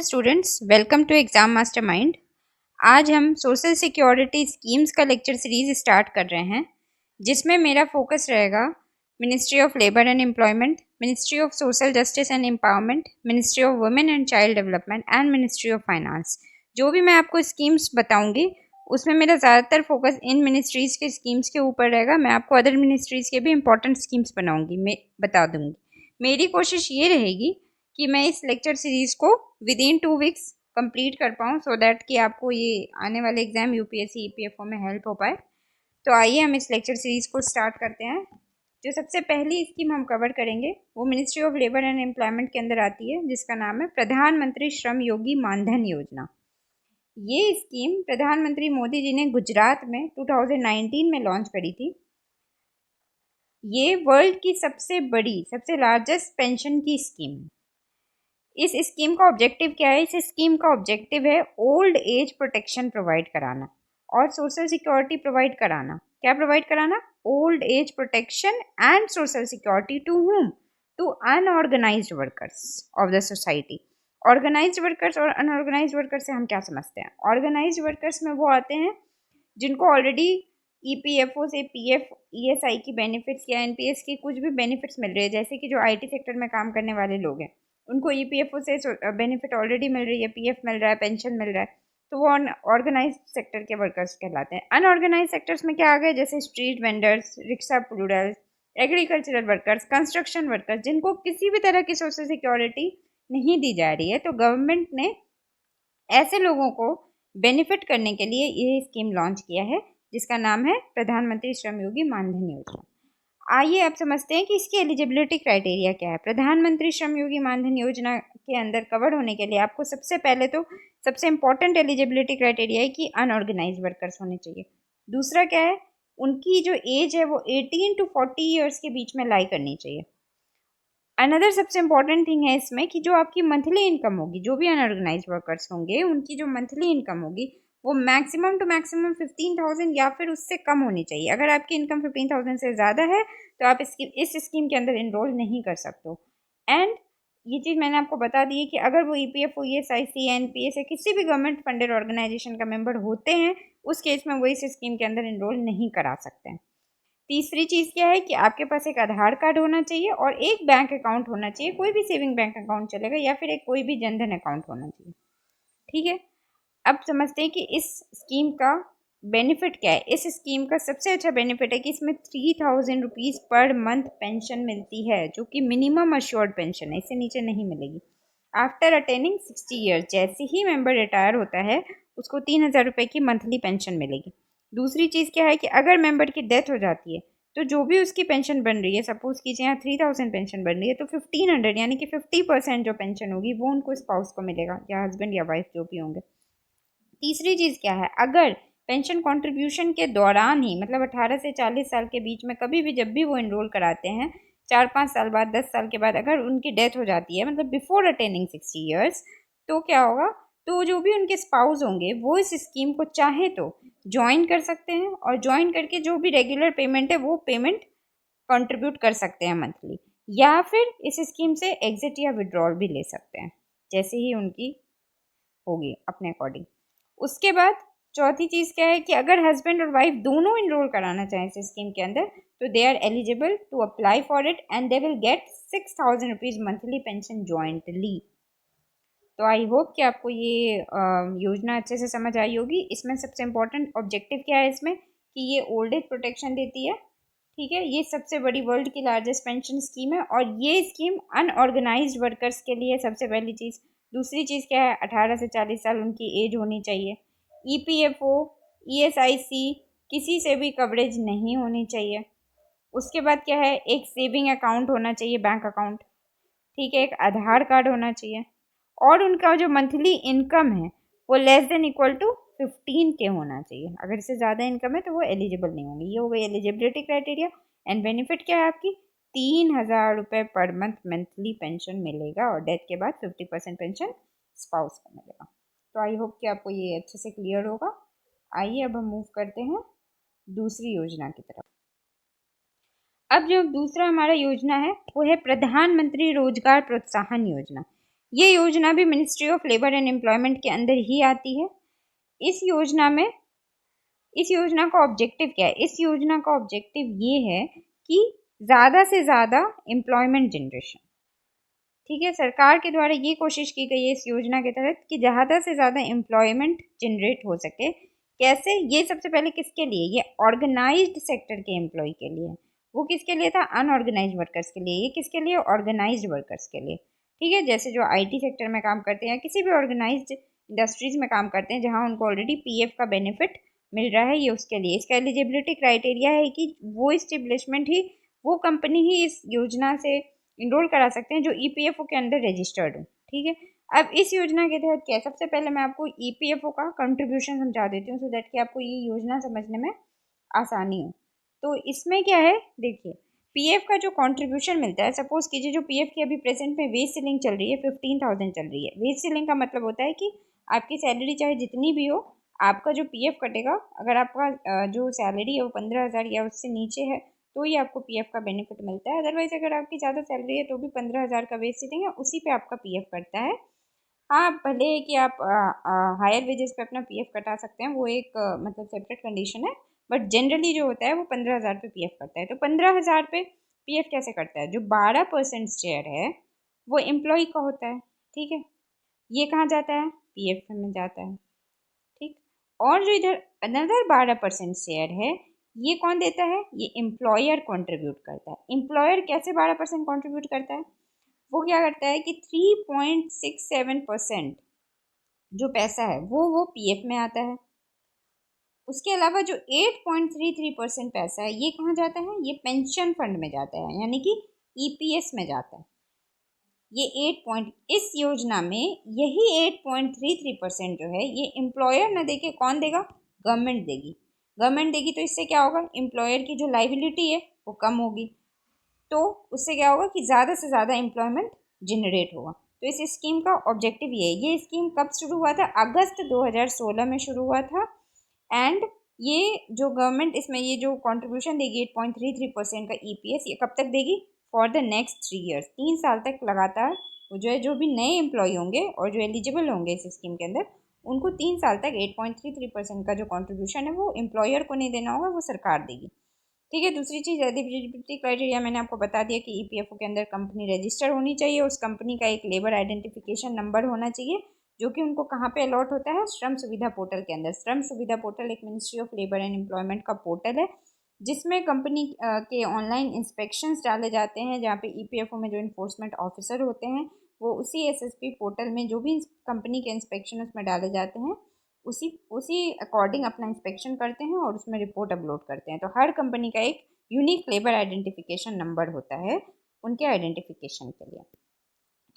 Students, welcome to exam mastermind. आज हम social security schemes का लेक्चर सीरीज स्टार्ट कर रहे हैं, जिसमें मेरा फोकस रहेगा ministry of labour and employment, ministry of social justice and empowerment, ministry of women and child development and ministry of finance. जो भी मैं आपको स्कीम्स बताऊंगी उसमें मेरा ज़्यादातर फोकस इन मिनिस्ट्रीज़ के स्कीम्स के ऊपर रहेगा। मैं आपको अदर मिनिस्ट्रीज़ के भी इंपॉर्टेंट स्कीम्स मैं बता दूंगी। मेरी कोशिश ये रहेगी कि मैं इस लेक्चर सीरीज़ को विद इन 2 वीक्स कंप्लीट कर पाऊँ, सो दैट कि आपको ये आने वाले एग्जाम यूपीएससी ईपीएफओ में हेल्प हो पाए। तो आइए हम इस लेक्चर सीरीज़ को स्टार्ट करते हैं। जो सबसे पहली स्कीम हम कवर करेंगे वो ministry of labour and employment के अंदर आती है, जिसका नाम है प्रधानमंत्री श्रम योगी मानधन योजना। ये स्कीम प्रधानमंत्री मोदी जी ने गुजरात में 2019 में लॉन्च करी थी। ये वर्ल्ड की सबसे लार्जेस्ट पेंशन की स्कीम है। इस स्कीम का ऑब्जेक्टिव क्या है? इस स्कीम का ऑब्जेक्टिव है ओल्ड एज प्रोटेक्शन प्रोवाइड कराना और सोशल सिक्योरिटी प्रोवाइड कराना। क्या प्रोवाइड कराना? Old age protection and social security to whom? To unorganised workers of the society. Organised workers और अनऑर्गेनाइज्ड वर्कर्स से हम क्या समझते हैं? ऑर्गेनाइज्ड वर्कर्स में वो आते हैं जिनको ऑलरेडी ईपीएफओ से पीएफ, ईएसआई की बेनिफिट्स या एनपीएस की कुछ भी बेनिफिट्स मिल रही है, जैसे कि जो आईटी सेक्टर में काम करने वाले लोग हैं उनको ईपीएफओ से बेनिफिट ऑलरेडी मिल रही है, पीएफ मिल रहा है, पेंशन मिल रहा है, तो वो ऑर्गेनाइज सेक्टर के वर्कर्स कहलाते हैं। अनऑर्गेनाइज सेक्टर्स में क्या आ गए? जैसे street vendors, rickshaw pullers, agricultural workers, construction workers, जिनको किसी भी तरह की सोशल सिक्योरिटी नहीं दी जा रही है। तो गवर्नमेंट ने ऐसे लोगों को बेनिफिट करने के लिए ये स्कीम लॉन्च किया है, जिसका नाम है प्रधानमंत्री श्रम योगी मानधन योजना। आइए अब समझते हैं कि इसकी एलिजिबिलिटी क्राइटेरिया क्या है। प्रधानमंत्री श्रम योगी मानधन योजना के अंदर कवर होने के लिए आपको सबसे पहले तो सबसे इंपॉर्टेंट एलिजिबिलिटी क्राइटेरिया है कि अनऑर्गेनाइज वर्कर्स होने चाहिए। दूसरा क्या है? उनकी जो एज है वो 18 to 40 ईयर्स के बीच में लाई करनी चाहिए। अनदर सबसे इंपॉर्टेंट थिंग है इसमें कि जो आपकी मंथली इनकम होगी, जो भी अनऑर्गेनाइज वर्कर्स होंगे उनकी जो मंथली इनकम होगी वो मैक्सिमम टू मैक्सिमम 15,000 या फिर उससे कम होनी चाहिए। अगर आपकी इनकम 15,000 से ज़्यादा है तो आप इस स्कीम के अंदर इनरोल नहीं कर सकते हो। एंड ये चीज़ मैंने आपको बता दी है कि अगर वो ईपीएफओ, ईएसआईसी, एनपीएस या किसी भी गवर्नमेंट फंडेड ऑर्गेनाइजेशन का मेंबर होते हैं, उस केस में वो इस स्कीम के अंदर इनरोल नहीं करा सकते हैं। तीसरी चीज़ क्या है कि आपके पास एक आधार कार्ड होना चाहिए और एक बैंक अकाउंट होना चाहिए। कोई भी सेविंग बैंक अकाउंट चलेगा या फिर एक कोई भी जनधन अकाउंट होना चाहिए। ठीक है, अब समझते हैं कि इस स्कीम का बेनिफिट क्या है। इस स्कीम का सबसे अच्छा बेनिफिट है कि इसमें 3,000 रुपीज़ पर मंथ पेंशन मिलती है, जो कि मिनिमम अश्योर्ड पेंशन है, इससे नीचे नहीं मिलेगी। आफ्टर अटेनिंग 60 ईयर्स, जैसे ही मेंबर रिटायर होता है उसको 3,000 रुपये की मंथली पेंशन मिलेगी। दूसरी चीज़ क्या है कि अगर मेंबर की डेथ हो जाती है तो जो भी उसकी पेंशन बन रही है, सपोज कीजिए यहाँ 3,000 पेंशन बन रही है, तो 1,500 यानी कि 50% जो पेंशन होगी वो उनको स्पाउस को मिलेगा, या हस्बैंड या वाइफ जो भी होंगे। तीसरी चीज़ क्या है? अगर पेंशन कंट्रीब्यूशन के दौरान ही, मतलब 18 से 40 साल के बीच में कभी भी जब भी वो इनरोल कराते हैं, 4-5 साल बाद, 10 साल के बाद अगर उनकी डेथ हो जाती है, मतलब बिफोर अटेनिंग 60 ईयर्स, तो क्या होगा? तो जो भी उनके स्पाउस होंगे वो इस स्कीम को चाहे तो ज्वाइन कर सकते हैं और ज्वाइन करके जो भी रेगुलर पेमेंट है वो पेमेंट कंट्रीब्यूट कर सकते हैं मंथली, या फिर इस स्कीम से एग्जिट या विड्रॉल भी ले सकते हैं जैसे ही उनकी होगी अपने अकॉर्डिंग। उसके बाद चौथी चीज़ क्या है कि अगर हस्बैंड और वाइफ दोनों इनरोल कराना चाहें इस स्कीम के अंदर, तो they are eligible to apply for it and they will get 6,000 rupees monthly pension jointly. तो आई होप कि आपको ये योजना अच्छे से समझ आई होगी। इसमें सबसे इम्पोर्टेंट ऑब्जेक्टिव क्या है इसमें कि ये ओल्ड एज प्रोटेक्शन देती है। ठीक है, ये सबसे बड़ी वर्ल्ड की लार्जेस्ट पेंशन स्कीम है और ये स्कीम अनऑर्गेनाइज्ड वर्कर्स के लिए सबसे पहली चीज़। दूसरी चीज़ क्या है? 18 से 40 साल उनकी एज होनी चाहिए। ईपीएफओ, ईएसआईसी किसी से भी कवरेज नहीं होनी चाहिए। उसके बाद क्या है? एक सेविंग अकाउंट होना चाहिए, बैंक अकाउंट। ठीक है, एक आधार कार्ड होना चाहिए और उनका जो मंथली इनकम है वो less than equal to 15K होना चाहिए। अगर इससे ज़्यादा इनकम है तो वो एलिजिबल नहीं होंगे। ये हो गई एलिजिबिलिटी क्राइटेरिया। एंड बेनिफिट क्या है आपकी? 3,000 रुपये पर मंथ मंथली पेंशन मिलेगा और डेथ के बाद 50% पेंशन स्पाउस को मिलेगा। तो आई होप कि आपको ये अच्छे से क्लियर होगा। आइए अब हम मूव करते हैं दूसरी योजना की तरफ। अब जो दूसरा हमारा योजना है वो है प्रधानमंत्री रोजगार प्रोत्साहन योजना। ये योजना भी ministry of labour and employment के अंदर ही आती है। इस योजना का ऑब्जेक्टिव क्या है? इस योजना का ऑब्जेक्टिव ये है कि ज़्यादा से ज़्यादा एम्प्लॉयमेंट जनरेशन, ठीक है, सरकार के द्वारा ये कोशिश की गई है इस योजना के तहत कि ज़्यादा से ज़्यादा एम्प्लॉयमेंट जनरेट हो सके। कैसे? ये सबसे पहले किसके लिए? ये ऑर्गेनाइज्ड सेक्टर के एम्प्लॉय के लिए। वो किसके लिए था? अनऑर्गेनाइज्ड वर्कर्स के लिए। ये किसके लिए? ऑर्गेनाइज्ड वर्कर्स के लिए, ठीक है। जैसे जो आईटी सेक्टर में काम करते हैं, किसी भी ऑर्गेनाइज्ड इंडस्ट्रीज में काम करते हैं जहाँ उनको ऑलरेडी पीएफ का बेनिफिट मिल रहा है, ये उसके लिए। इसका एलिजिबिलिटी क्राइटेरिया है कि वो इस्टेब्लिशमेंट ही, वो कंपनी ही इस योजना से इनरोल करा सकते हैं जो ईपीएफओ के अंदर रजिस्टर्ड हो, ठीक है। अब इस योजना के तहत क्या है? सबसे पहले मैं आपको ईपीएफओ का कंट्रीब्यूशन समझा देती हूँ सो दैट कि आपको ये योजना समझने में आसानी हो। तो इसमें क्या है, देखिए, पीएफ का जो कंट्रीब्यूशन मिलता है, सपोज कीजिए जो पीएफ की अभी प्रेजेंट में वेज सीलिंग चल रही है 15,000 चल रही है। वेज सीलिंग का मतलब होता है कि आपकी सैलरी चाहे जितनी भी हो, आपका जो पीएफ कटेगा, अगर आपका जो सैलरी है वो 15,000 या उससे नीचे है तो ही आपको पीएफ का बेनिफिट मिलता है। अदरवाइज अगर आपकी ज़्यादा सैलरी है तो भी 15,000 का वेज सीलिंग है, उसी पे आपका पीएफ कटता है। हाँ, भले ही कि आप हायर वेजेस पे अपना पीएफ कटा सकते हैं, वो एक मतलब सेपरेट कंडीशन है। बट जनरली जो होता है वो 15,000 पे पीएफ कटता है। तो 15,000 पे पीएफ कैसे कटता है? जो 12% शेयर है वो एम्प्लॉय का होता है, ठीक है। ये कहाँ जाता है? पीएफ में जाता है, ठीक। और जो इधर अनदर 12% शेयर है, ये कौन देता है? ये एम्प्लॉयर कंट्रीब्यूट करता है। एम्प्लॉयर कैसे 12% कंट्रीब्यूट करता है? वो क्या करता है कि 3.67% जो पैसा है वो पीएफ में आता है। उसके अलावा जो 8.33% पैसा है, ये कहाँ जाता है? ये पेंशन फंड में जाता है, यानी कि ईपीएस में जाता है। ये 8 इस योजना में यही 8.33% जो है ये एम्प्लॉयर न देके कौन देगा? गवर्नमेंट देगी। गवर्नमेंट देगी तो इससे क्या होगा? एम्प्लॉयर की जो लाइबिलिटी है वो कम होगी, तो उससे क्या होगा कि ज़्यादा से ज़्यादा एम्प्लॉयमेंट जनरेट होगा। तो इस स्कीम का ऑब्जेक्टिव ये है। ये स्कीम कब शुरू हुआ था? अगस्त 2016 में शुरू हुआ था। एंड ये जो गवर्नमेंट इसमें ये जो कंट्रीब्यूशन देगी 8.33% का ईपीएस, ये कब तक देगी? फॉर द नेक्स्ट 3 ईयर्स, 3 साल तक लगातार। वो जो है, जो भी नए एम्प्लॉय होंगे और जो एलिजिबल होंगे इस स्कीम के अंदर, उनको 3 साल तक 8.33% का जो कंट्रीब्यूशन है वो एम्प्लॉयर को नहीं देना होगा, वो सरकार देगी, ठीक है। दूसरी चीज़, एलिजिबिलिटी क्राइटेरिया मैंने आपको बता दिया कि ईपीएफओ के अंदर कंपनी रजिस्टर होनी चाहिए, उस कंपनी का एक लेबर आइडेंटिफिकेशन नंबर होना चाहिए, जो कि उनको कहाँ पे अलॉट होता है? श्रम सुविधा पोर्टल के अंदर। श्रम सुविधा पोर्टल एक ministry of labour and employment का पोर्टल है, जिसमें कंपनी के ऑनलाइन इंस्पेक्शंस डाले जाते हैं, जहाँ पे ईपीएफओ में जो इन्फोर्समेंट ऑफिसर होते हैं वो उसी एसएसपी पोर्टल में जो भी कंपनी के इंस्पेक्शन उसमें डाले जाते हैं, उसी उसी अकॉर्डिंग अपना इंस्पेक्शन करते हैं और उसमें रिपोर्ट अपलोड करते हैं। तो हर कंपनी का एक यूनिक लेबर आइडेंटिफिकेशन नंबर होता है उनके आइडेंटिफिकेशन के लिए,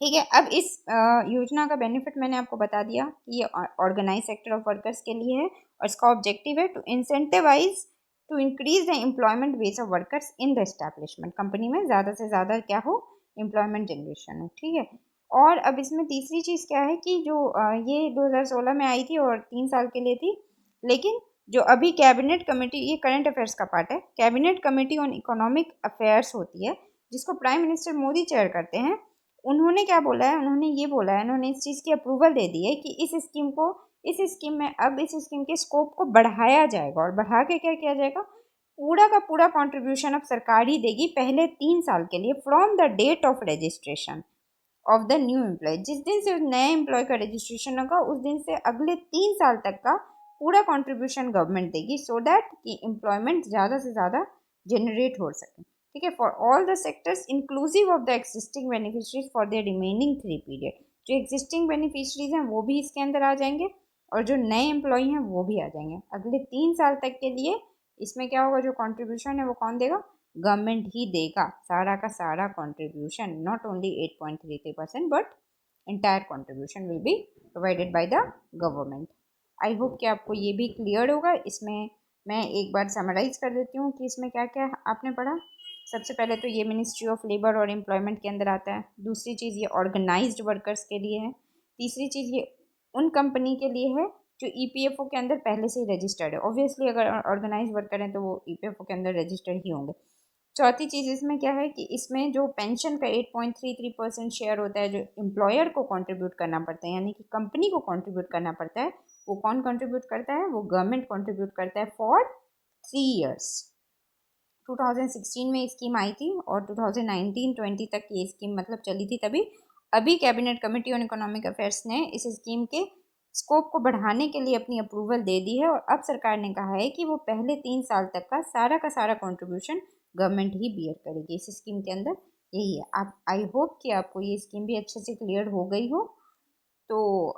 ठीक है। अब इस योजना का बेनिफिट मैंने आपको बता दिया कि ये ऑर्गेनाइज सेक्टर ऑफ वर्कर्स के लिए है, और इसका ऑब्जेक्टिव है to incentivise to increase the employment base of workers in the establishment. Company में ज़्यादा से ज़्यादा क्या हो? एम्प्लॉयमेंट जनरेशन हो, ठीक है। और अब इसमें तीसरी चीज़ क्या है कि जो ये 2016 में आई थी और 3 साल के लिए थी, लेकिन जो अभी कैबिनेट कमेटी, ये करंट अफेयर्स का पार्ट है, cabinet committee on economic affairs होती है जिसको प्राइम मिनिस्टर मोदी चेयर करते हैं। उन्होंने क्या बोला है? उन्होंने ये बोला है, उन्होंने इस चीज़ की अप्रूवल दे दी है कि इस स्कीम में अब इस स्कीम के स्कोप को बढ़ाया जाएगा, और बढ़ा के क्या किया जाएगा? पूरा का पूरा कंट्रीब्यूशन अब सरकार ही देगी पहले 3 साल के लिए, from the date of registration of the new employ. जिस दिन से नए एम्प्लॉय का रजिस्ट्रेशन होगा उस दिन से अगले 3 साल तक का पूरा कंट्रीब्यूशन गवर्नमेंट देगी, सो दैट कि एम्प्लॉयमेंट ज़्यादा से ज़्यादा जनरेट हो सके, ठीक है। For all the sectors inclusive of the existing beneficiaries for the remaining 3 period. जो एक्जिस्टिंग बेनिफिशरीज हैं वो भी इसके अंदर आ जाएंगे, और जो नए एम्प्लॉय हैं वो भी आ जाएंगे अगले 3 साल तक के लिए। इसमें क्या होगा? जो कॉन्ट्रीब्यूशन है वो कौन देगा? गवर्नमेंट ही देगा सारा का सारा contribution, not only 8.33% but entire contribution will be provided by the government. I hope कि आपको ये भी क्लियर होगा। इसमें मैं एक बार समराइज कर देती हूँ कि इसमें क्या क्या आपने पढ़ा। सबसे पहले तो ये मिनिस्ट्री ऑफ लेबर और एम्प्लॉयमेंट के अंदर आता है। दूसरी चीज़ ये ऑर्गेनाइज्ड वर्कर्स के लिए है। तीसरी चीज़ ये उन कंपनी के लिए है जो ईपीएफओ के अंदर पहले से ही रजिस्टर्ड है। ऑब्वियसली अगर ऑर्गेनाइज वर्कर हैं तो वो ईपीएफओ के अंदर रजिस्टर्ड ही होंगे। चौथी चीज़ इसमें क्या है कि इसमें जो पेंशन का 8.33% शेयर होता है जो एम्प्लॉयर को कंट्रीब्यूट करना पड़ता है, यानी कि कंपनी को कंट्रीब्यूट करना पड़ता है, वो कौन कंट्रीब्यूट करता है? वो गवर्नमेंट कंट्रीब्यूट करता है फॉर 3 years। 2016 में स्कीम आई थी और 2019-20 तक ये स्कीम मतलब चली थी तभी। अभी cabinet committee on economic affairs ने इस स्कीम के स्कोप को बढ़ाने के लिए अपनी अप्रूवल दे दी है और अब सरकार ने कहा है कि वो पहले 3 साल तक का सारा कंट्रीब्यूशन गवर्नमेंट ही बियर करेगी इस स्कीम के अंदर। यही है। आप आई होप कि आपको ये स्कीम भी अच्छे से क्लियर हो गई हो। तो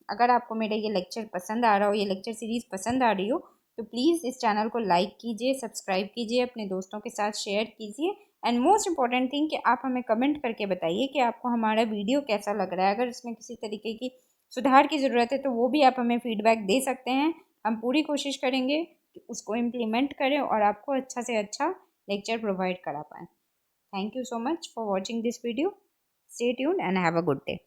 अगर आपको मेरा ये लेक्चर पसंद आ रहा हो, ये लेक्चर सीरीज़ पसंद आ रही हो, तो प्लीज़ इस चैनल को लाइक कीजिए, सब्सक्राइब कीजिए, अपने दोस्तों के साथ शेयर कीजिए एंड मोस्ट इम्पॉर्टेंट थिंग कि आप हमें कमेंट करके बताइए कि आपको हमारा वीडियो कैसा लग रहा है। अगर इसमें किसी तरीके की सुधार की ज़रूरत है तो वो भी आप हमें फीडबैक दे सकते हैं। हम पूरी कोशिश करेंगे कि उसको इम्प्लीमेंट करें और आपको अच्छा से अच्छा लेक्चर प्रोवाइड करा पाएँ। Thank you so much for watching this video. Stay tuned and have a good day.